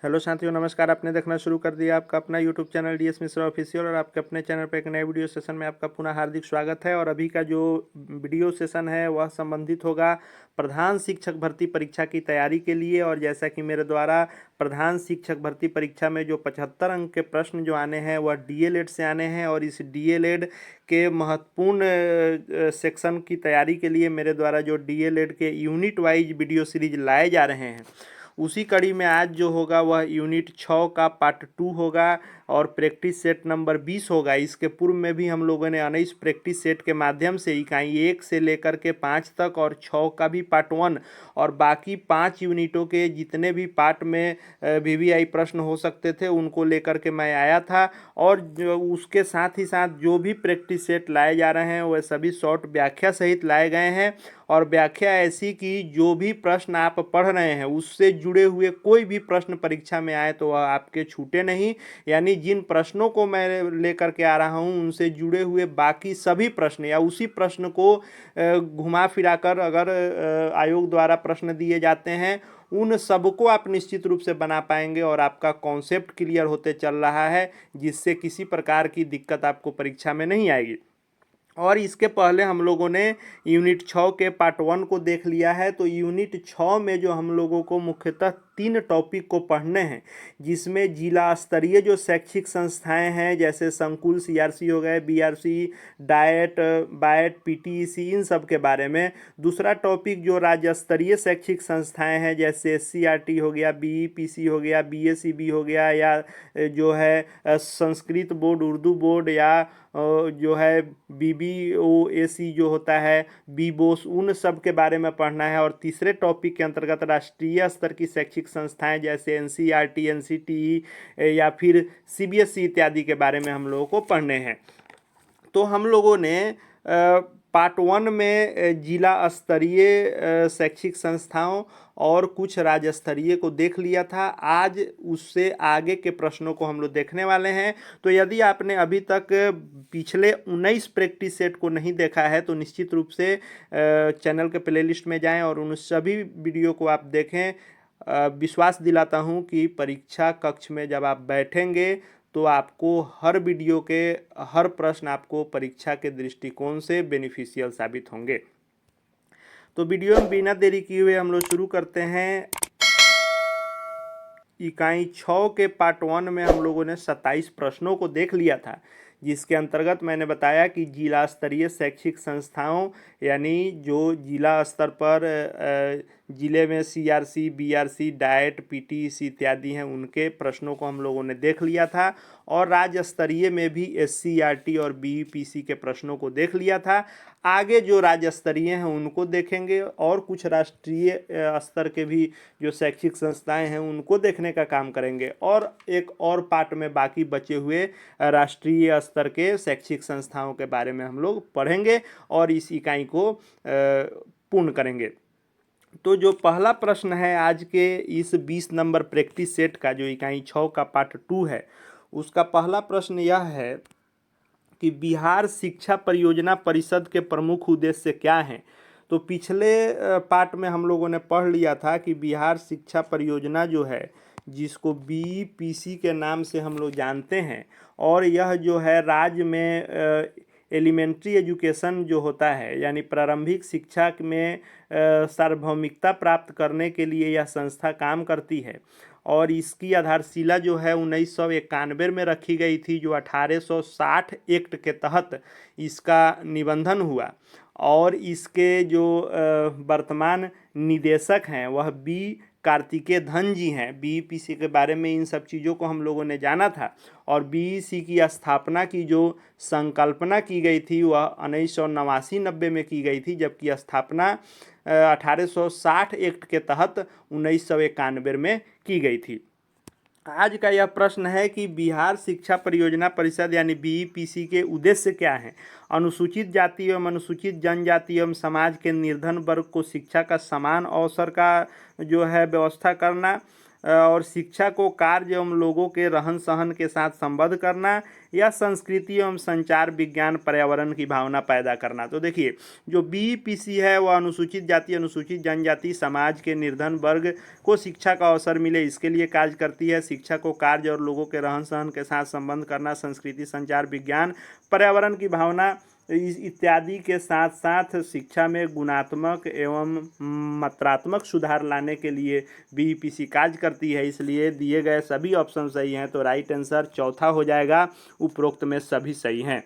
Hello साथियों, नमस्कार। आपने देखना शुरू कर दिया आपका अपना YouTube channel DS Mishra official और आपके अपने चैनल पर एक नए वीडियो सेशन में आपका पुनः हार्दिक स्वागत है। और अभी का जो वीडियो सेशन है वह संबंधित होगा प्रधान शिक्षक भर्ती परीक्षा की तैयारी के लिए। और जैसा कि मेरे द्वारा प्रधान शिक्षक भर्ती परीक्षा में जो 75 अंक के प्रश्न जो आने हैं वह डीएलएड से आने हैं। और इस डीएलएड के महत्वपूर्ण सेक्शन की तैयारी के लिए मेरे द्वारा जो डीएलएड के यूनिट वाइज वीडियो सीरीज लाए जा रहे हैं, उसी कड़ी में आज जो होगा वह यूनिट 6 का पार्ट 2 होगा और प्रैक्टिस सेट नंबर 20 होगा। इसके पूर्व में भी हम लोगों ने 19 प्रैक्टिस सेट के माध्यम से इकाई 1 से लेकर के 5 तक और 6 का भी पार्ट 1 और बाकी 5 यूनिटों के जितने भी पार्ट में वीवीआई प्रश्न हो सकते थे उनको लेकर के मैं आया था। और जो उसके साथ ही साथ जो भी प्रैक्टिस सेट लाए जा रहे हैं वह सभी शॉर्ट व्याख्या सहित लाए गए हैं। और व्याख्या ऐसी कि जो भी प्रश्न आप पढ़ रहे हैं उससे जुड़े हुए कोई भी प्रश्न परीक्षा में आए तो वह आपके छूटे नहीं। यानी जिन प्रश्नों को मैं लेकर के आ रहा हूं उनसे जुड़े हुए बाकी सभी प्रश्न या उसी प्रश्न को घुमा फिरा कर अगर आयोग द्वारा प्रश्न दिए जाते हैं उन सबको आप निश्चित रूप से बना पाएंगे और आपका कॉन्सेप्ट क्लियर होते चल रहा है, जिससे किसी प्रकार की दिक्कत आपको परीक्षा में नहीं आएगी। और इसके पहले हम लोगों ने यूनिट 6 के पार्ट 1 को देख लिया है। तो यूनिट 6 में जो हम लोगों को मुख्यतः 3 टॉपिक को पढ़ने हैं, जिसमें जिला स्तरीय जो शैक्षिक संस्थाएं हैं जैसे संकुल, सीआरसी हो गए, बीआरसी, डाएट, बाएट, पीटीईसी, इन सब के बारे में। दूसरा टॉपिक जो राज्य स्तरीय शैक्षिक संस्थाएं हैं जैसे एससीईआरटी हो गया, बीईपीसी हो गया, बीएसईबी हो गया, या जो है संस्कृत बोर्ड, उर्दू बोर्ड, या जो है बीबीओएसी जो होता है, बीबोस, उन सब के बारे में पढ़ना है। और तीसरे टॉपिक के अंतर्गत राष्ट्रीय स्तर की शैक्षिक संस्थाएं जैसे एनसीईआरटी, एनसीटीई या फिर सीबीएसई इत्यादि के बारे में हम लोगों को पढ़ने हैं। तो हम लोगों ने पार्ट 1 में जिला स्तरीय शैक्षिक संस्थाओं और कुछ राज्य स्तरीय को देख लिया था। आज उससे आगे के प्रश्नों को हम लोग देखने वाले हैं। तो यदि आपने अभी तक पिछले 19 प्रैक्टिस सेट को नहीं देखा है तो निश्चित रूप से चैनल के प्लेलिस्ट में जाएं और उन सभी वीडियो को आप देखें। विश्वास दिलाता हूं कि परीक्षा कक्ष में जब आप बैठेंगे तो आपको हर वीडियो के हर प्रश्न आपको परीक्षा के दृष्टिकोण से बेनिफिशियल साबित होंगे। तो वीडियो में बिना देरी किए हुए हम लोग शुरू करते हैं। इकाई 6 के पार्ट 1 में हम लोगों ने 27 प्रश्नों को देख लिया था, जिसके अंतर्गत मैंने बताया कि जिला स्तरीय शैक्षिक संस्थाओं यानी जो जिला स्तर पर जिले में सीआरसी, बीआरसी, डाएट, पीटीईसी इत्यादि हैं उनके प्रश्नों को हम लोगों ने देख लिया था। और राज्य स्तरीय में भी एससीईआरटी और बीईपीसी के प्रश्नों को देख लिया था। आगे जो राज्य स्तरीय हैं उनको देखेंगे और कुछ राष्ट्रीय स्तर के भी जो शैक्षिक संस्थाएं हैं उनको देखने का काम करेंगे। और एक और पार्ट में बाकी बचे हुए राष्ट्रीय स्तर के शैक्षिक संस्थाओं के बारे में हम लोग पढ़ेंगे और इस इकाई को पूर्ण करेंगे। तो जो पहला प्रश्न है आज के इस 20 नंबर प्रैक्टिस सेट का, जो इकाई 6 का पार्ट 2 है, उसका पहला प्रश्न यह है कि बिहार शिक्षा परियोजना परिषद के प्रमुख उद्देश्य क्या हैं। तो पिछले पार्ट में हम लोगों ने पढ़ लिया था कि बिहार शिक्षा परियोजना जो है, जिसको बीईपीसी के नाम से हम लोग जानते हैं, और यह जो है राज्य में एलिमेंट्री एजुकेशन जो होता है यानी प्रारंभिक शिक्षा में सार्वभौमिकता प्राप्त करने के लिए यह संस्था काम करती है। और इसकी आधारशिला जो है 1991 में रखी गई थी, जो 1860 एक्ट के तहत इसका निबंधन हुआ। और इसके जो वर्तमान निदेशक हैं वह बी कार्तिकेय धन जी हैं। बीईपीसी के बारे में इन सब चीज़ों को हम लोगों ने जाना था। और बीईसी की स्थापना की जो संकल्पना की गई थी वह 1989-90 में की गई थी, जबकि स्थापना 1860 एक्ट के तहत 1991 में की गई थी। आज का यह प्रश्न है कि बिहार शिक्षा परियोजना परिषद यानी बीईपीसी के उद्देश्य क्या हैं। अनुसूचित जाति एवं अनुसूचित जनजाति एवं समाज के निर्धन वर्ग को शिक्षा का समान अवसर का जो है व्यवस्था करना, और शिक्षा को कार्य एवं लोगों के रहन सहन के साथ संबद्ध करना, या संस्कृति एवं संचार विज्ञान पर्यावरण की भावना पैदा करना। तो देखिए, जो BEPC है वह अनुसूचित जाति, अनुसूचित जनजाति समाज के निर्धन वर्ग को शिक्षा का अवसर मिले इसके लिए कार्य करती है। शिक्षा को कार्य और लोगों के रहन सहन के साथ संबंध करना, संस्कृति संचार विज्ञान पर्यावरण की भावना इत्यादि के साथ साथ शिक्षा में गुणात्मक एवं मात्रात्मक सुधार लाने के लिए BEPC कार्य करती है। इसलिए दिए गए सभी ऑप्शन सही हैं, तो राइट आंसर चौथा हो जाएगा, उपरोक्त में सभी सही हैं।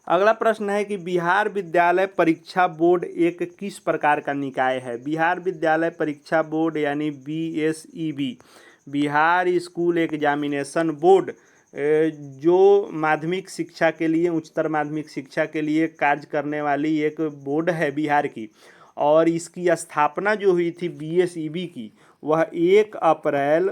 अगला प्रश्न है कि बिहार विद्यालय परीक्षा बोर्ड एक किस प्रकार का निकाय है। बिहार विद्यालय परीक्षा बोर्ड यानी BSEB, Bihar school examination board, जो माध्यमिक शिक्षा के लिए, उच्चतर माध्यमिक शिक्षा के लिए कार्य करने वाली एक बोर्ड है बिहार की। और इसकी स्थापना जो हुई थी BSEB की, वह 1 अप्रैल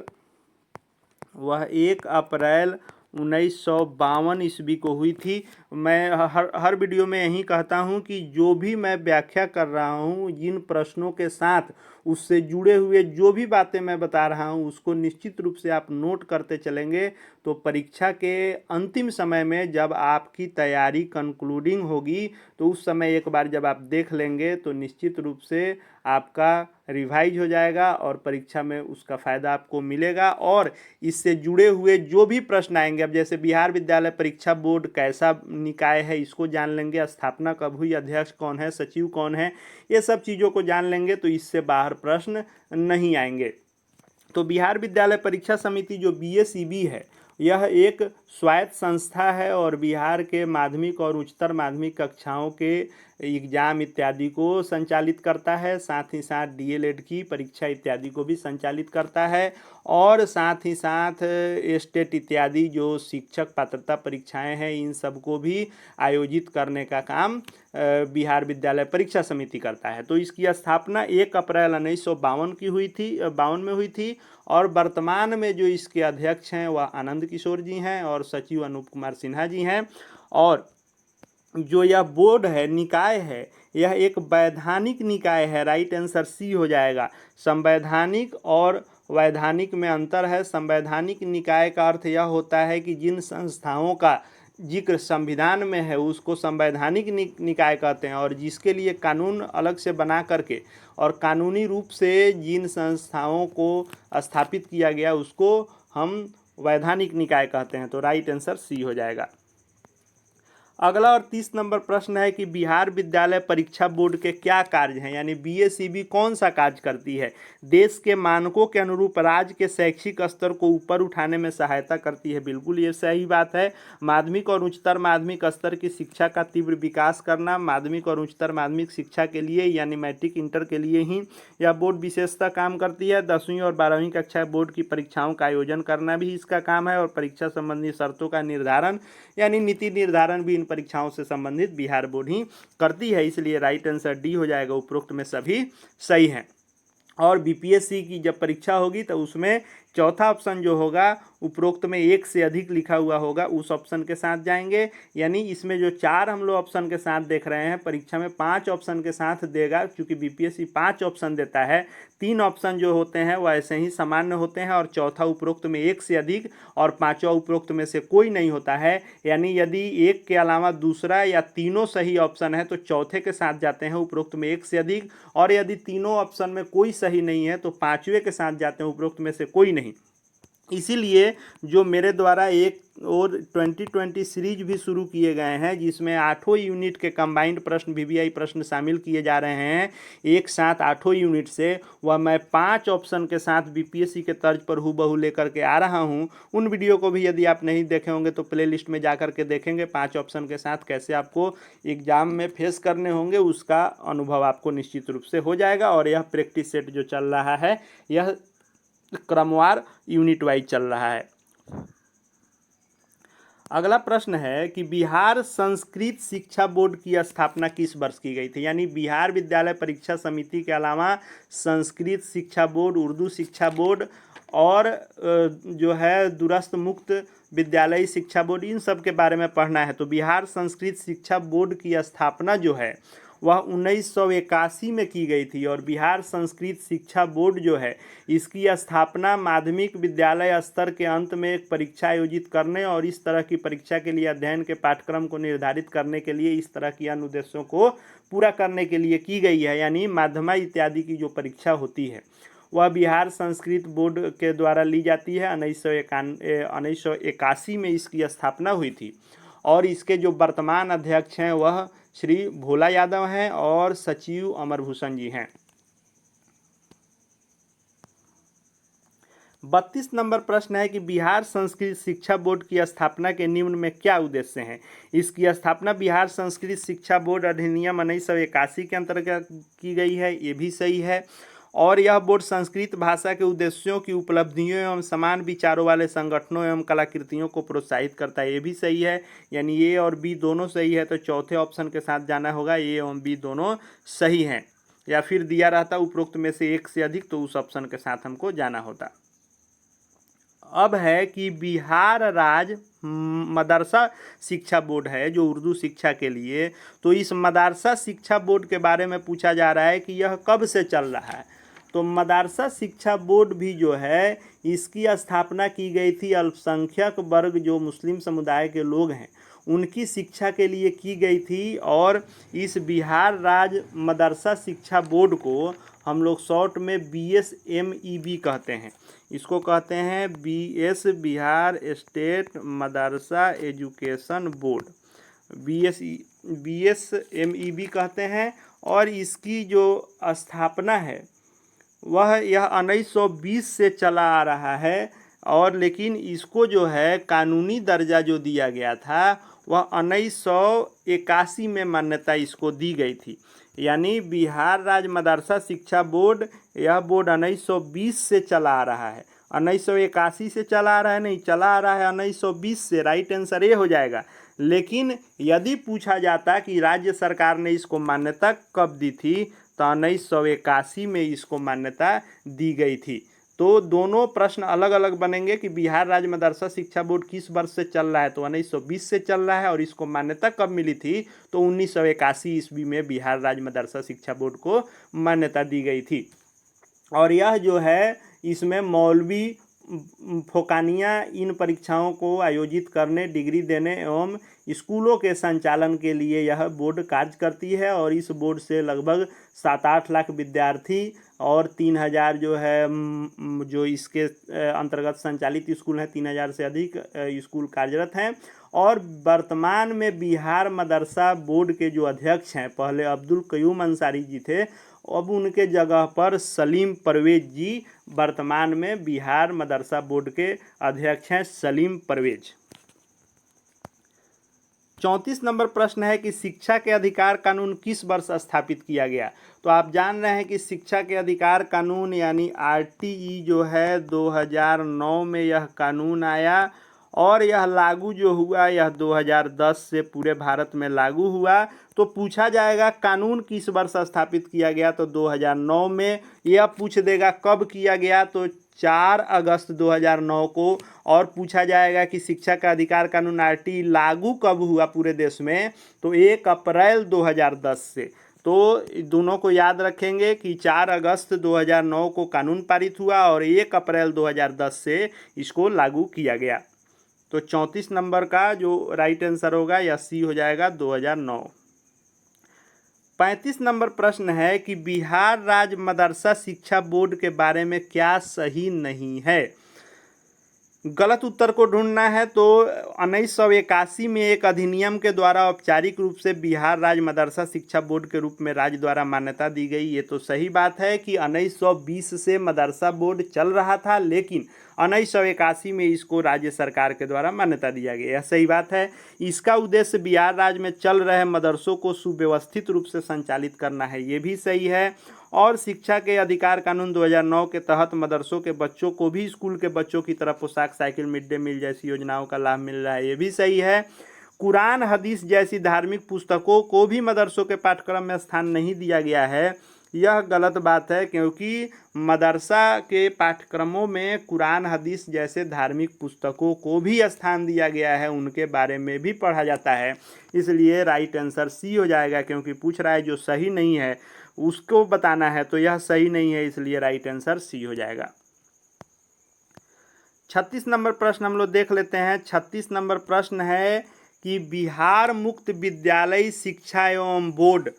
1952 ईस्वी को हुई थी। मैं हर वीडियो में यही कहता हूं कि जो भी मैं व्याख्या कर रहा हूं, जिन प्रश्नों के साथ उससे जुड़े हुए जो भी बातें मैं बता रहा हूं, उसको निश्चित रूप से आप नोट करते चलेंगे, तो परीक्षा के अंतिम समय में जब आपकी तैयारी कंक्लूडिंग होगी, तो उस समय एक बार जब आप देख लेंगे तो निश्चित रूप से आपका रिवाइज हो जाएगा और परीक्षा में उसका फ़ायदा आपको मिलेगा। और इससे जुड़े हुए जो भी प्रश्न आएंगे, अब जैसे बिहार विद्यालय परीक्षा बोर्ड कैसा निकाय है इसको जान लेंगे, स्थापना कब हुई, अध्यक्ष कौन है, सचिव कौन है, ये सब चीज़ों को जान लेंगे तो इससे बाहर प्रश्न नहीं आएंगे। तो बिहार विद्यालय परीक्षा समिति जो BSEB है, यह एक स्वायत्त संस्था है और बिहार के माध्यमिक और उच्चतर माध्यमिक कक्षाओं के एग्जाम इत्यादि को संचालित करता है। साथ ही साथ DLED की परीक्षा इत्यादि को भी संचालित करता है, और साथ ही साथ स्टेट इत्यादि जो शिक्षक पात्रता परीक्षाएं हैं, इन सब को भी आयोजित करने का काम बिहार विद्यालय परीक्षा समिति करता है। तो इसकी स्थापना 1 अप्रैल 1952 की हुई थी, 52 में हुई थी। और वर्तमान में जो इसके अध्यक्ष हैं वह आनंद किशोर जी हैं और सचिव अनूप कुमार सिन्हा जी हैं। और जो यह बोर्ड है, निकाय है, यह एक वैधानिक निकाय है। राइट आंसर C हो जाएगा। संवैधानिक और वैधानिक में अंतर है। संवैधानिक निकाय का अर्थ यह होता है कि जिन संस्थाओं का जिक्र संविधान में है उसको संवैधानिक निकाय कहते हैं, और जिसके लिए कानून अलग से बना करके और कानूनी रूप से जिन संस्थाओं को स्थापित किया गया उसको हम वैधानिक निकाय कहते हैं। तो राइट आंसर C हो जाएगा। अगला और 30 नंबर प्रश्न है कि बिहार विद्यालय परीक्षा बोर्ड के क्या कार्य हैं, यानी BSEB कौन सा कार्य करती है। देश के मानकों के अनुरूप राज्य के शैक्षिक स्तर को ऊपर उठाने में सहायता करती है। बिल्कुल ये सही बात है। माध्यमिक और उच्चतर माध्यमिक स्तर की शिक्षा का तीव्र विकास करना, माध्यमिक और उच्चतर माध्यमिक शिक्षा के लिए यानी मैट्रिक इंटर के लिए ही यह बोर्ड विशेषतः काम करती है। 10वीं और 12वीं कक्षा बोर्ड की परीक्षाओं का आयोजन करना भी इसका काम है, और परीक्षा संबंधी शर्तों का निर्धारण यानी नीति निर्धारण भी इन परीक्षाओं से संबंधित बिहार बोर्ड ही करती है। इसलिए राइट आंसर D हो जाएगा। उपरोक्त में सभी सही हैं। और BPSC की जब परीक्षा होगी तो उसमें चौथा ऑप्शन जो होगा उपरोक्त में 1 से अधिक लिखा हुआ होगा, उस ऑप्शन के साथ जाएंगे। यानी इसमें जो 4 हम लोग ऑप्शन के साथ देख रहे हैं, परीक्षा में 5 ऑप्शन के साथ देगा। क्योंकि BPSC 5 ऑप्शन देता है, 3 ऑप्शन जो होते हैं वह ऐसे ही सामान्य होते हैं, और चौथा उपरोक्त में 1 से अधिक और पांचवा उपरोक्त में से कोई नहीं होता है। यानी यदि एक के अलावा दूसरा या तीनों सही ऑप्शन है तो चौथे के साथ जाते हैं, उपरोक्त में 1 से अधिक। और यदि तीनों ऑप्शन में कोई सही नहीं है तो पांचवे के साथ जाते हैं, उपरोक्त में से कोई नहीं। इसीलिए जो मेरे द्वारा एक और 2020 सीरीज भी शुरू किए गए हैं, जिसमें 8 यूनिट के कंबाइंड प्रश्न VVI प्रश्न शामिल किए जा रहे हैं एक साथ 8 यूनिट से, वह मैं 5 ऑप्शन के साथ BPSC के तर्ज पर हूबहू लेकर के आ रहा हूं। उन वीडियो को भी यदि आप नहीं देखे होंगे तो प्ले लिस्ट में जा कर के देखेंगे। 5 ऑप्शन के साथ कैसे आपको एग्जाम में फेस करने होंगे उसका अनुभव आपको निश्चित रूप से हो जाएगा। और यह प्रैक्टिस सेट जो चल रहा है यह क्रमवार यूनिट वाइज चल रहा है। अगला प्रश्न है कि बिहार संस्कृत शिक्षा बोर्ड की स्थापना किस वर्ष की गई थी। यानी बिहार विद्यालय परीक्षा समिति के अलावा संस्कृत शिक्षा बोर्ड, उर्दू शिक्षा बोर्ड और जो है दूरस्थ मुक्त विद्यालयी शिक्षा बोर्ड, इन सब के बारे में पढ़ना है। तो बिहार संस्कृत शिक्षा बोर्ड की स्थापना जो है वह 1981 में की गई थी। और बिहार संस्कृत शिक्षा बोर्ड जो है इसकी स्थापना माध्यमिक विद्यालय स्तर के अंत में एक परीक्षा आयोजित करने और इस तरह की परीक्षा के लिए अध्ययन के पाठ्यक्रम को निर्धारित करने के लिए इस तरह की अनुदेशों को पूरा करने के लिए की गई है। यानी माध्यमिक इत्यादि की जो परीक्षा होती है वह बिहार संस्कृत बोर्ड के द्वारा ली जाती है। 1981 में इसकी स्थापना हुई थी और इसके जो वर्तमान अध्यक्ष हैं वह श्री भोला यादव हैं और सचिव अमरभूषण जी हैं। 32 नंबर प्रश्न है कि बिहार संस्कृत शिक्षा बोर्ड की स्थापना के निम्न में क्या उद्देश्य हैं। इसकी स्थापना बिहार संस्कृत शिक्षा बोर्ड अधिनियम 1981 के अंतर्गत की गई है, ये भी सही है। और यह बोर्ड संस्कृत भाषा के उद्देश्यों की उपलब्धियों एवं समान विचारों वाले संगठनों एवं कलाकृतियों को प्रोत्साहित करता है, ये भी सही है। यानी ए और बी दोनों सही है, तो चौथे ऑप्शन के साथ जाना होगा, ए एवं बी दोनों सही हैं। या फिर दिया रहता उपरोक्त में से एक से अधिक तो उस ऑप्शन के साथ हमको जाना होता। अब है कि बिहार राज्य मदरसा शिक्षा बोर्ड है जो उर्दू शिक्षा के लिए, तो इस मदरसा शिक्षा बोर्ड के बारे में पूछा जा रहा है कि यह कब से चल रहा है। तो मदरसा शिक्षा बोर्ड भी जो है इसकी स्थापना की गई थी अल्पसंख्यक वर्ग जो मुस्लिम समुदाय के लोग हैं उनकी शिक्षा के लिए की गई थी। और इस बिहार राज्य मदरसा शिक्षा बोर्ड को हम लोग शॉर्ट में BSMEB कहते हैं। इसको कहते हैं बिहार स्टेट मदरसा एजुकेशन बोर्ड, BSMEB कहते हैं। और इसकी जो स्थापना है वह यह 1920 से चला आ रहा है। और लेकिन इसको जो है कानूनी दर्जा जो दिया गया था वह 1981 में मान्यता इसको दी गई थी। यानी बिहार राज्य मदरसा शिक्षा बोर्ड, यह बोर्ड 1920 से चला आ रहा है। 1981 से चला आ रहा है, नहीं, चला आ रहा है 1920 से। राइट आंसर ये हो जाएगा। लेकिन यदि पूछा जाता कि राज्य सरकार ने इसको मान्यता कब दी थी, तो 1981 में इसको मान्यता दी गई थी। तो दोनों प्रश्न अलग अलग बनेंगे कि बिहार राज्य मदरसा शिक्षा बोर्ड किस वर्ष से चल रहा है, तो 1920 से चल रहा है। और इसको मान्यता कब मिली थी, तो 1981 ईस्वी में बिहार राज्य मदरसा शिक्षा बोर्ड को मान्यता दी गई थी। और यह जो है इसमें मौलवी फोकानिया इन परीक्षाओं को आयोजित करने, डिग्री देने एवं स्कूलों के संचालन के लिए यह बोर्ड कार्य करती है। और इस बोर्ड से लगभग 7-8 लाख विद्यार्थी और 3000 जो है जो इसके अंतर्गत संचालित स्कूल हैं, 3000 से अधिक स्कूल कार्यरत हैं। और वर्तमान में बिहार मदरसा बोर्ड के जो अध्यक्ष हैं, पहले अब्दुल कयूम अंसारी जी थे, अब उनके जगह पर सलीम परवेज जी वर्तमान में बिहार मदरसा बोर्ड के अध्यक्ष हैं, सलीम परवेज। 34 नंबर प्रश्न है कि शिक्षा के अधिकार कानून किस वर्ष स्थापित किया गया। तो आप जान रहे हैं कि शिक्षा के अधिकार कानून यानी RTE जो है 2009 में यह कानून आया और यह लागू जो हुआ यह 2010 से पूरे भारत में लागू हुआ। तो पूछा जाएगा कानून किस वर्ष स्थापित किया गया, तो 2009 में। यह पूछ देगा कब किया गया, तो 4 अगस्त 2009 को। और पूछा जाएगा कि शिक्षा का अधिकार कानून RTE लागू कब हुआ पूरे देश में, तो 1 अप्रैल 2010 से। तो दोनों को याद रखेंगे कि 4 अगस्त 2009 को कानून पारित हुआ और 1 अप्रैल 2010 से इसको लागू किया गया। तो 34 नंबर का जो राइट आंसर होगा या सी हो जाएगा 2009। 35 नंबर प्रश्न है कि बिहार राज्य मदरसा शिक्षा बोर्ड के बारे में क्या सही नहीं है। गलत उत्तर को ढूंढना है। तो 1981 में एक अधिनियम के द्वारा औपचारिक रूप से बिहार राज्य मदरसा शिक्षा बोर्ड के रूप में राज्य द्वारा मान्यता दी गई। ये तो सही बात है कि 1920 से मदरसा बोर्ड चल रहा था, लेकिन 1981 में इसको राज्य सरकार के द्वारा मान्यता दिया गया, यह सही बात है। इसका उद्देश्य बिहार राज्य में चल रहे मदरसों को सुव्यवस्थित रूप से संचालित करना है, ये भी सही है। और शिक्षा के अधिकार कानून 2009 के तहत मदरसों के बच्चों को भी स्कूल के बच्चों की तरह पोशाक, साइकिल, मिड डे मील जैसी योजनाओं का लाभ मिल रहा है, ये भी सही है। कुरान, हदीस जैसी धार्मिक पुस्तकों को भी मदरसों के पाठ्यक्रम में स्थान नहीं दिया गया है, यह गलत बात है, क्योंकि मदरसा के पाठ्यक्रमों में कुरान हदीस जैसे धार्मिक पुस्तकों को भी स्थान दिया गया है, उनके बारे में भी पढ़ा जाता है। इसलिए राइट आंसर सी हो जाएगा, क्योंकि पूछ रहा है जो सही नहीं है उसको बताना है, तो यह सही नहीं है, इसलिए राइट आंसर सी हो जाएगा। 36 नंबर प्रश्न हम लोग देख लेते हैं। 36 नंबर प्रश्न है कि बिहार मुक्त विद्यालय शिक्षा एवं बोर्ड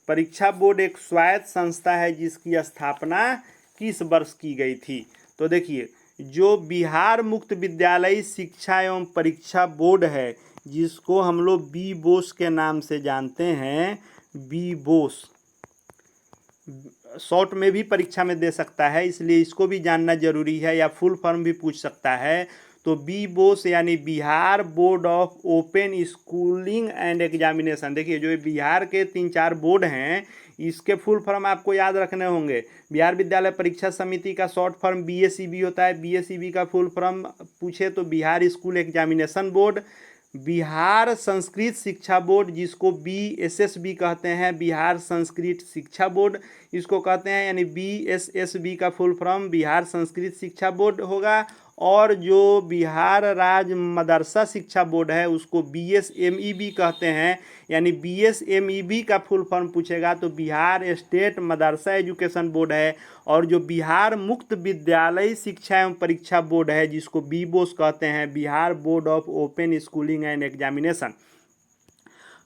परीक्षा बोर्ड एक स्वायत्त संस्था है जिसकी स्थापना किस वर्ष की गई थी। तो देखिए, जो बिहार मुक्त विद्यालय शिक्षा एवं परीक्षा बोर्ड है, जिसको हम लोग बी बोस के नाम से जानते हैं, बी बोस, शॉर्ट में भी परीक्षा में दे सकता है, इसलिए इसको भी जानना जरूरी है, या फुल फॉर्म भी पूछ सकता है। तो बी बोस यानी Bihar board of open schooling and examination. देखिए, जो बिहार के 3-4 बोर्ड हैं, इसके फुल फॉर्म आपको याद रखने होंगे। बिहार विद्यालय परीक्षा समिति का शॉर्ट फॉर्म BSEB होता है। BSEB का फुल फॉर्म पूछे तो Bihar school examination board. Bihar Sanskrit शिक्षा बोर्ड, जिसको BSSB कहते हैं, बिहार संस्कृत शिक्षा बोर्ड इसको कहते हैं, यानी BSSB का फुल फॉर्म बिहार संस्कृत शिक्षा बोर्ड होगा। और जो बिहार राज्य मदरसा शिक्षा बोर्ड है उसको BSMEB कहते हैं, यानी BSMEB का फुल फॉर्म पूछेगा तो बिहार स्टेट मदरसा एजुकेशन बोर्ड है। और जो बिहार मुक्त विद्यालय शिक्षा एवं परीक्षा बोर्ड है, जिसको BBOS कहते हैं, Bihar board of open schooling and examination,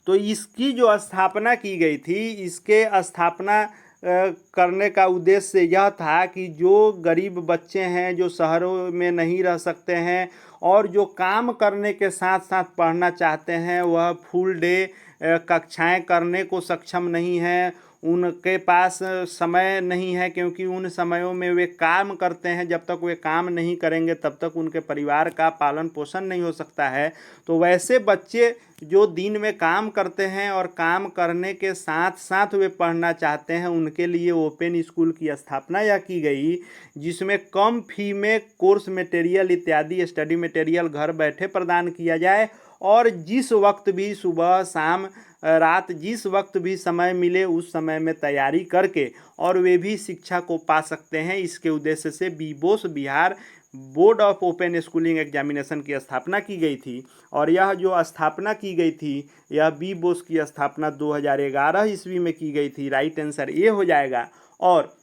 तो इसकी जो स्थापना की गई थी, इसके स्थापना करने का उद्देश्य यह था कि जो गरीब बच्चे हैं, जो शहरों में नहीं रह सकते हैं और जो काम करने के साथ साथ पढ़ना चाहते हैं, वह फुल डे कक्षाएं करने को सक्षम नहीं हैं, उनके पास समय नहीं है, क्योंकि उन समयों में वे काम करते हैं। जब तक वे काम नहीं करेंगे तब तक उनके परिवार का पालन पोषण नहीं हो सकता है। तो वैसे बच्चे जो दिन में काम करते हैं और काम करने के साथ साथ वे पढ़ना चाहते हैं, उनके लिए ओपन स्कूल की स्थापना यह की गई, जिसमें कम फी में कोर्स मटेरियल इत्यादि स्टडी मटेरियल घर बैठे प्रदान किया जाए, और जिस वक्त भी सुबह शाम रात जिस वक्त भी समय मिले उस समय में तैयारी करके और वे भी शिक्षा को पा सकते हैं। इसके उद्देश्य से BBOS Bihar board of open schooling examination की स्थापना की गई थी। और यह जो स्थापना की गई थी, यह BBOS की स्थापना 2011 ईस्वी में की गई थी। राइट आंसर ये हो जाएगा। और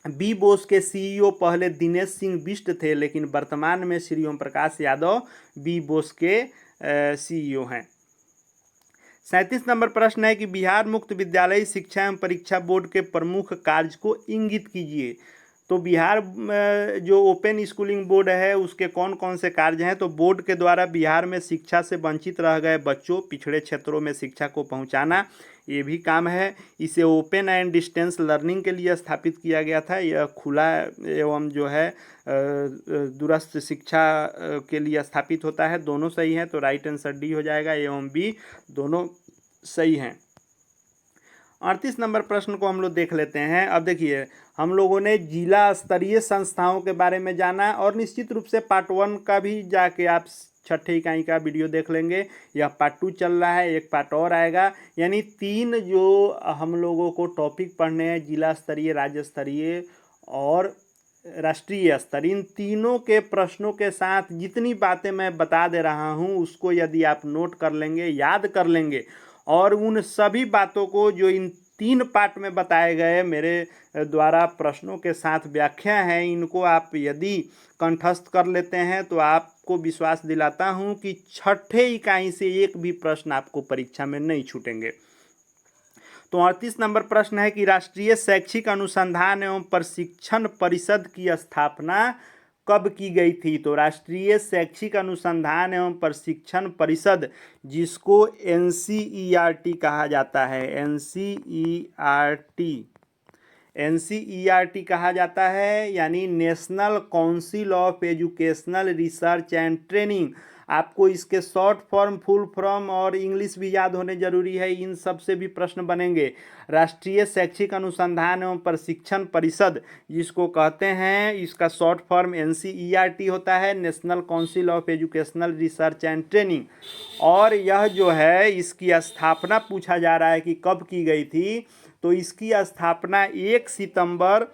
BBOS के CEO पहले दिनेश सिंह बिष्ट थे, लेकिन वर्तमान में श्री ओम प्रकाश यादव BBOS के CEO हैं। 37 नंबर प्रश्न है कि बिहार मुक्त विद्यालय शिक्षा एवं परीक्षा बोर्ड के प्रमुख कार्य को इंगित कीजिए। तो बिहार जो ओपन स्कूलिंग बोर्ड है उसके कौन कौन से कार्य हैं। तो बोर्ड के द्वारा बिहार में शिक्षा से वंचित रह गए बच्चों, पिछड़े क्षेत्रों में शिक्षा को पहुंचाना, ये भी काम है। इसे ओपन एंड डिस्टेंस लर्निंग के लिए स्थापित किया गया था। यह खुला एवं जो है दूरस्थ शिक्षा के लिए स्थापित होता है। दोनों सही हैं, तो राइट आंसर डी हो जाएगा। एवं बी दोनों सही हैं। 38 नंबर प्रश्न को हम लोग देख लेते हैं। अब देखिए, हम लोगों ने जिला स्तरीय संस्थाओं के बारे में जाना, और निश्चित रूप से पार्ट 1 का भी जाके आप 6ठी इकाई का वीडियो देख लेंगे। यह पार्ट 2 चल रहा है, एक पार्ट और आएगा। यानी 3 जो हम लोगों को टॉपिक पढ़ने हैं, जिला स्तरीय, राज्य स्तरीय और राष्ट्रीय स्तर, इन तीनों के प्रश्नों के साथ जितनी बातें मैं बता दे रहा हूँ उसको यदि आप नोट कर लेंगे, याद कर लेंगे, और उन सभी बातों को जो इन 3 पार्ट में बताए गए मेरे द्वारा प्रश्नों के साथ व्याख्या है, इनको आप यदि कंठस्थ कर लेते हैं तो आपको विश्वास दिलाता हूं कि 6ठे इकाई से एक भी प्रश्न आपको परीक्षा में नहीं छूटेंगे। तो 38 नंबर प्रश्न है कि राष्ट्रीय शैक्षिक अनुसंधान एवं प्रशिक्षण परिषद की स्थापना कब की गई थी। तो राष्ट्रीय शैक्षिक अनुसंधान एवं प्रशिक्षण परिषद, जिसको NCERT कहा जाता है, NCERT कहा जाता है, यानी national council of educational research and training. आपको इसके शॉर्ट फॉर्म, फुल फॉर्म और इंग्लिश भी याद होने जरूरी है, इन सब से भी प्रश्न बनेंगे। राष्ट्रीय शैक्षिक अनुसंधान एवं प्रशिक्षण परिषद जिसको कहते हैं, इसका शॉर्ट फॉर्म NCERT होता है, national council of educational research and training. और यह जो है, इसकी स्थापना पूछा जा रहा है कि कब की गई थी। तो इसकी स्थापना 1 सितंबर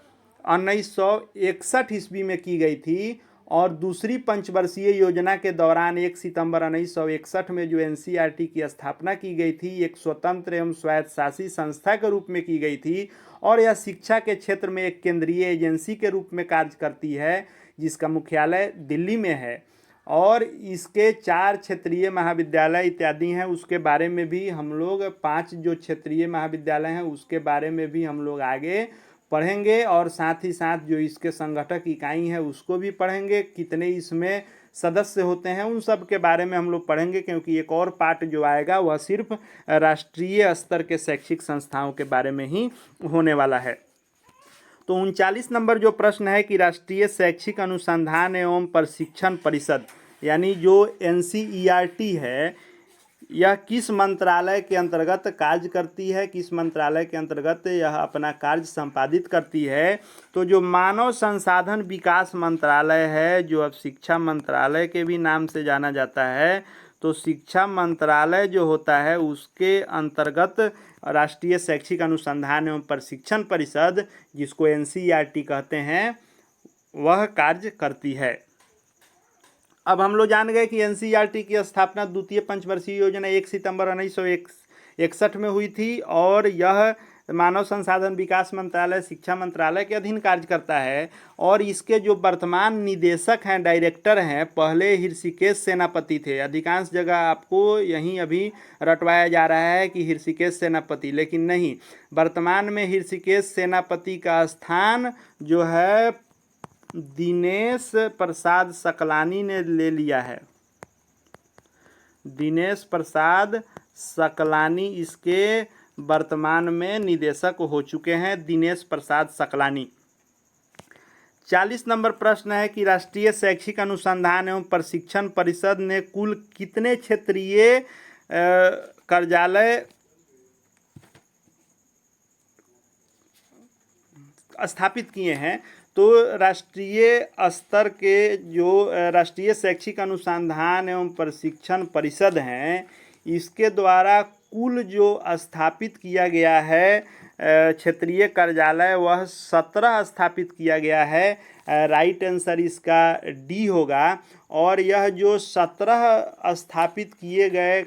1961 ईस्वी में की गई थी और दूसरी पंचवर्षीय योजना के दौरान 1 सितंबर 1961 में जो एनसीईआरटी की स्थापना की गई थी एक स्वतंत्र एवं स्वायत्तशासी संस्था के रूप में की गई थी और यह शिक्षा के क्षेत्र में एक केंद्रीय एजेंसी के रूप में कार्य करती है जिसका मुख्यालय दिल्ली में है और इसके 4 क्षेत्रीय महाविद्यालय इत्यादि हैं। उसके बारे में भी हम लोग 5 जो क्षेत्रीय महाविद्यालय हैं उसके बारे में भी हम लोग आगे पढ़ेंगे और साथ ही साथ जो इसके संगठक इकाई है उसको भी पढ़ेंगे, कितने इसमें सदस्य होते हैं उन सब के बारे में हम लोग पढ़ेंगे, क्योंकि एक और पार्ट जो आएगा वह सिर्फ राष्ट्रीय स्तर के शैक्षिक संस्थाओं के बारे में ही होने वाला है। तो 39 नंबर जो प्रश्न है कि राष्ट्रीय शैक्षिक अनुसंधान एवं प्रशिक्षण परिषद यानी जो एनसीईआरटी है यह किस मंत्रालय के अंतर्गत कार्य करती है, किस मंत्रालय के अंतर्गत यह अपना कार्य संपादित करती है। तो जो मानव संसाधन विकास मंत्रालय है जो अब शिक्षा मंत्रालय के भी नाम से जाना जाता है, तो शिक्षा मंत्रालय जो होता है उसके अंतर्गत राष्ट्रीय शैक्षिक अनुसंधान एवं प्रशिक्षण परिषद जिसको एनसीईआरटी कहते हैं वह कार्य करती है। अब हम लोग जान गए कि एनसीईआरटी की स्थापना द्वितीय पंचवर्षीय योजना 1 सितंबर 1961 में हुई थी और यह मानव संसाधन विकास मंत्रालय शिक्षा मंत्रालय के अधीन कार्य करता है और इसके जो वर्तमान निदेशक हैं डायरेक्टर हैं पहले ऋषिकेश सेनापति थे। अधिकांश जगह आपको यहीं अभी रटवाया जा रहा है कि ऋषिकेश सेनापति, लेकिन नहीं, वर्तमान में ऋषिकेश सेनापति का स्थान जो है दिनेश प्रसाद सकलानी ने ले लिया है। दिनेश प्रसाद सकलानी इसके वर्तमान में निदेशक हो चुके हैं, दिनेश प्रसाद सकलानी। 40 नंबर प्रश्न है कि राष्ट्रीय शैक्षिक अनुसंधान एवं प्रशिक्षण परिषद ने कुल कितने क्षेत्रीय कार्यालय स्थापित किए हैं। तो राष्ट्रीय स्तर के जो राष्ट्रीय शैक्षिक अनुसंधान एवं प्रशिक्षण परिषद हैं इसके द्वारा कुल जो स्थापित किया गया है क्षेत्रीय कार्यालय वह 17 स्थापित किया गया है। राइट आंसर इसका डी होगा। और यह जो 17 स्थापित किए गए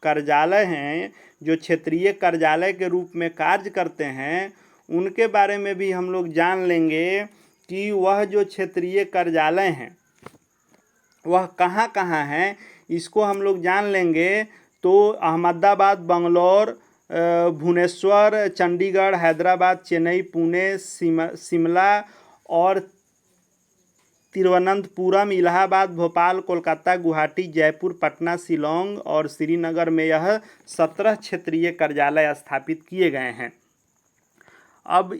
कार्यालय हैं जो क्षेत्रीय कार्यालय के रूप में कार्य करते हैं उनके बारे में भी हम लोग जान लेंगे कि वह जो क्षेत्रीय कार्यालय हैं वह कहाँ कहाँ हैं, इसको हम लोग जान लेंगे। तो अहमदाबाद, बंगलौर, भुवनेश्वर, चंडीगढ़, हैदराबाद, चेन्नई, पुणे, शिमला और तिरुवनंतपुरम, इलाहाबाद, भोपाल, कोलकाता, गुवाहाटी, जयपुर, पटना, शिलोंग और श्रीनगर में यह 17 क्षेत्रीय कार्यालय स्थापित किए गए हैं। अब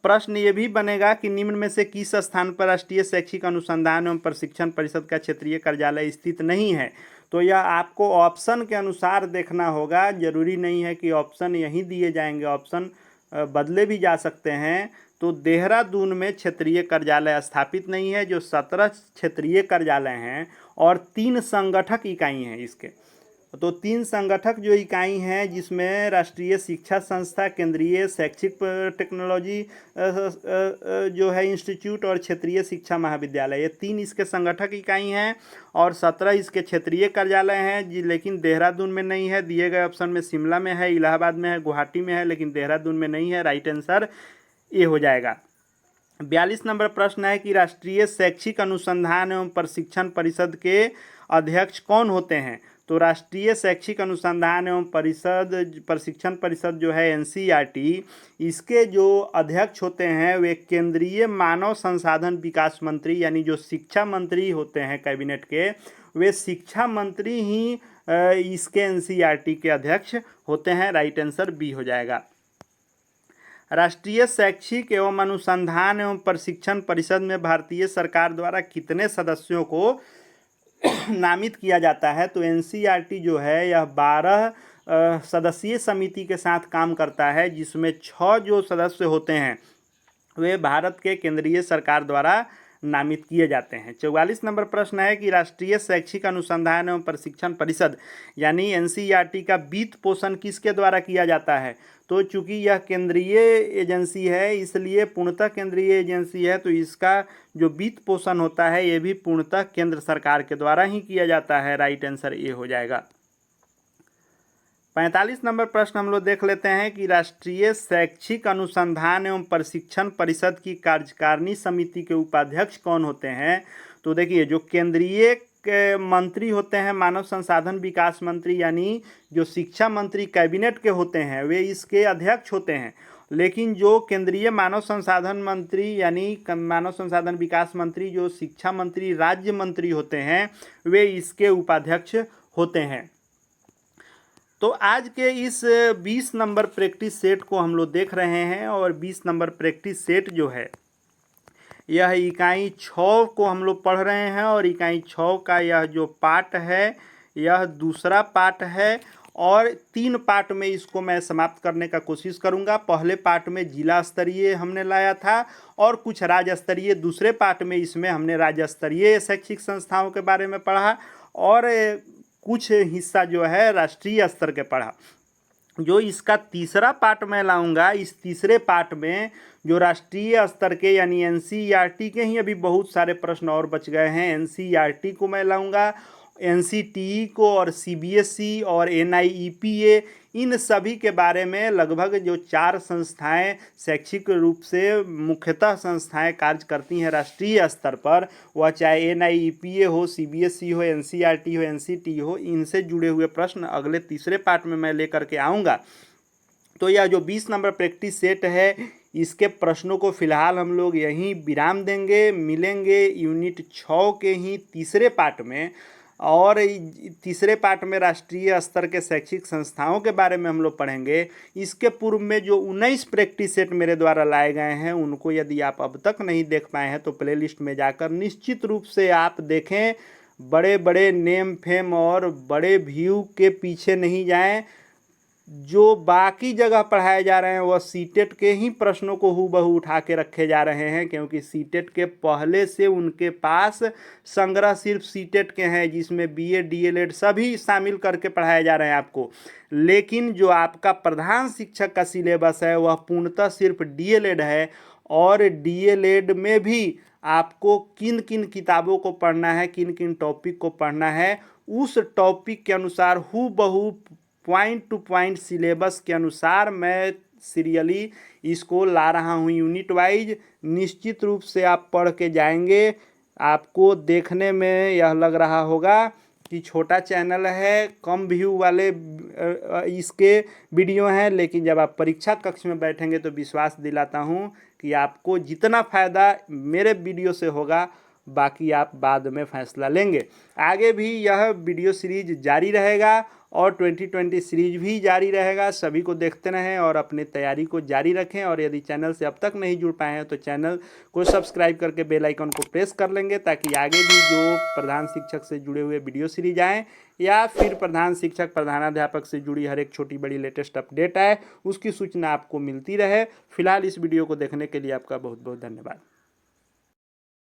प्रश्न ये भी बनेगा कि निम्न में से किस स्थान पर राष्ट्रीय शैक्षिक अनुसंधान एवं प्रशिक्षण परिषद का क्षेत्रीय कार्यालय स्थित नहीं है। तो यह आपको ऑप्शन के अनुसार देखना होगा, जरूरी नहीं है कि ऑप्शन यहीं दिए जाएंगे, ऑप्शन बदले भी जा सकते हैं। तो देहरादून में क्षेत्रीय कार्यालय स्थापित नहीं है। जो 17 क्षेत्रीय कार्यालय हैं और 3 संगठक इकाई हैं इसके, तो 3 संगठक जो इकाई हैं जिसमें राष्ट्रीय शिक्षा संस्था, केंद्रीय शैक्षिक टेक्नोलॉजी जो है इंस्टीट्यूट और क्षेत्रीय शिक्षा महाविद्यालय, ये 3 इसके संगठक इकाई हैं और 17 इसके क्षेत्रीय कार्यालय हैं लेकिन देहरादून में नहीं है। दिए गए ऑप्शन में शिमला में है, इलाहाबाद में है, गुवाहाटी में है, लेकिन देहरादून में नहीं है। राइट आंसर ये हो जाएगा। 42 नंबर प्रश्न है कि राष्ट्रीय शैक्षिक अनुसंधान एवं प्रशिक्षण परिषद के अध्यक्ष कौन होते हैं। तो राष्ट्रीय शैक्षिक अनुसंधान एवं प्रशिक्षण परिषद जो है एनसीईआरटी, इसके जो अध्यक्ष होते हैं वे केंद्रीय मानव संसाधन विकास मंत्री यानी जो शिक्षा मंत्री होते हैं कैबिनेट के, वे शिक्षा मंत्री ही इसके एनसीईआरटी के अध्यक्ष होते हैं। राइट आंसर बी हो जाएगा। राष्ट्रीय शैक्षिक एवं अनुसंधान एवं प्रशिक्षण परिषद में भारतीय सरकार द्वारा कितने सदस्यों को नामित किया जाता है। तो एनसीईआरटी जो है यह 12 सदस्यीय समिति के साथ काम करता है जिसमें 6 जो सदस्य होते हैं वे भारत के केंद्रीय सरकार द्वारा नामित किए जाते हैं। 44 नंबर प्रश्न है कि राष्ट्रीय शैक्षिक अनुसंधान एवं प्रशिक्षण परिषद यानी एनसीईआरटी का वित्त पोषण किसके द्वारा किया जाता है? तो चूंकि यह केंद्रीय एजेंसी है, इसलिए पूर्णतः केंद्रीय एजेंसी है, तो इसका जो वित्त पोषण होता है ये भी पूर्णतः केंद्र सरकार के द्वारा ही किया जाता है। राइट आंसर ए हो जाएगा। 45 नंबर प्रश्न हम लोग देख लेते हैं कि राष्ट्रीय शैक्षिक अनुसंधान एवं प्रशिक्षण परिषद की कार्यकारिणी समिति के उपाध्यक्ष कौन होते हैं? तो देखिए, जो केंद्रीय के मंत्री होते हैं, मानव संसाधन विकास मंत्री यानी जो शिक्षा मंत्री कैबिनेट के होते हैं, वे इसके अध्यक्ष होते हैं। लेकिन जो केंद्रीय मानव संसाधन मंत्री यानी मानव संसाधन विकास मंत्री, जो शिक्षा मंत्री राज्य मंत्री होते हैं, वे इसके उपाध्यक्ष होते हैं। तो आज के इस 20 नंबर प्रैक्टिस सेट को हम लोग देख रहे हैं और 20 नंबर प्रैक्टिस सेट जो है यह इकाई 6 को हम लोग पढ़ रहे हैं और इकाई 6 का यह जो पार्ट है यह दूसरा पार्ट है और 3 पार्ट में इसको मैं समाप्त करने का कोशिश करूंगा। पहले पार्ट में जिला स्तरीय हमने लाया था और कुछ राज्य स्तरीय, दूसरे पार्ट में इसमें हमने राज्य स्तरीय शैक्षिक संस्थाओं के बारे में पढ़ा और कुछ हिस्सा जो है राष्ट्रीय स्तर के पढ़ा। जो इसका तीसरा पार्ट मैं लाऊंगा, इस तीसरे पार्ट में जो राष्ट्रीय स्तर के यानी एनसीईआरटी के ही अभी बहुत सारे प्रश्न और बच गए हैं, एनसीईआरटी को मैं लाऊंगा, एनसीटीई को और सीबीएसई और एनआईईपीए, इन सभी के बारे में लगभग जो 4 संस्थाएं शैक्षिक रूप से मुख्यतः संस्थाएं कार्य करती हैं राष्ट्रीय स्तर पर, वह चाहे एनआईईपीए हो, सीबीएसई हो, एनसीईआरटी हो, एनसीटीई हो, इनसे जुड़े हुए प्रश्न अगले तीसरे पार्ट में मैं लेकर के आऊँगा। तो यह जो 20 नंबर प्रैक्टिस सेट है, इसके प्रश्नों को फिलहाल हम लोग यहीं विराम देंगे। मिलेंगे यूनिट 6 के ही तीसरे पार्ट में और तीसरे पार्ट में राष्ट्रीय स्तर के शैक्षिक संस्थाओं के बारे में हम लोग पढ़ेंगे। इसके पूर्व में जो 19 प्रैक्टिस सेट मेरे द्वारा लाए गए हैं, उनको यदि आप अब तक नहीं देख पाए हैं तो प्लेलिस्ट में जाकर निश्चित रूप से आप देखें। बड़े बड़े नेम फेम और बड़े व्यू के पीछे नहीं जाएं। जो बाकी जगह पढ़ाए जा रहे हैं वह सीटेट के ही प्रश्नों को हूबहू उठा के रखे जा रहे हैं, क्योंकि सीटेट के पहले से उनके पास संग्रह सिर्फ सीटेट के हैं, जिसमें बीए डीएलएड सभी शामिल करके पढ़ाए जा रहे हैं आपको। लेकिन जो आपका प्रधान शिक्षक का सिलेबस है वह पूर्णतः सिर्फ डीएलएड है और डीएलएड में भी आपको किन किन किताबों को पढ़ना है, किन किन टॉपिक को पढ़ना है, उस टॉपिक के अनुसार हूबहू पॉइंट टू पॉइंट सिलेबस के अनुसार मैं सीरियली इसको ला रहा हूँ यूनिट वाइज। निश्चित रूप से आप पढ़ के जाएंगे। आपको देखने में यह लग रहा होगा कि छोटा चैनल है, कम व्यू वाले इसके वीडियो हैं, लेकिन जब आप परीक्षा कक्ष में बैठेंगे तो विश्वास दिलाता हूँ कि आपको जितना फ़ायदा मेरे वीडियो से होगा, बाकी आप बाद में फैसला लेंगे। आगे भी यह वीडियो सीरीज जारी रहेगा और 2020 सीरीज भी जारी रहेगा। सभी को देखते रहें और अपनी तैयारी को जारी रखें। और यदि चैनल से अब तक नहीं जुड़ पाए हैं तो चैनल को सब्सक्राइब करके बेल आइकन को प्रेस कर लेंगे, ताकि आगे भी जो प्रधान शिक्षक से जुड़े हुए वीडियो सीरीज आएँ या फिर प्रधान शिक्षक प्रधानाध्यापक से जुड़ी हर एक छोटी बड़ी लेटेस्ट अपडेट आए, उसकी सूचना आपको मिलती रहे। फिलहाल इस वीडियो को देखने के लिए आपका बहुत बहुत धन्यवाद।